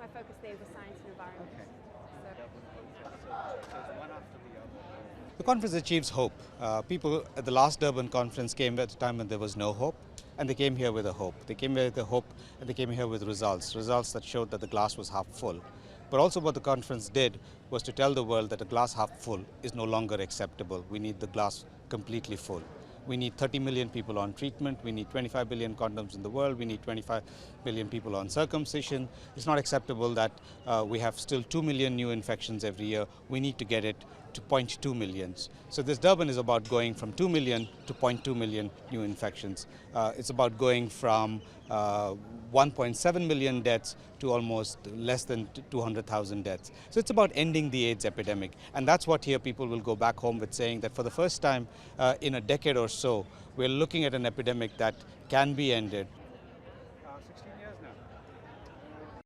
my focus there was science and environment. Okay. So, The conference achieves hope. People at the last Durban conference came at a time when there was no hope, and they came here with a hope. They came here with a hope, and they came here with results that showed that the glass was half full. But also what the conference did was to tell the world that a glass half full is no longer acceptable. We need the glass completely full. We need 30 million people on treatment. We need 25 billion condoms in the world. We need 25 billion people on circumcision. It's not acceptable that we have still 2 million new infections every year. We need to get it to 0.2 million. So this Durban is about going from 2 million to 0.2 million new infections. It's about going from 1.7 million deaths to almost less than 200,000 deaths. So it's about ending the AIDS epidemic. And that's what here people will go back home with, saying that for the first time in a decade or so, we're looking at an epidemic that can be ended. 16 years now.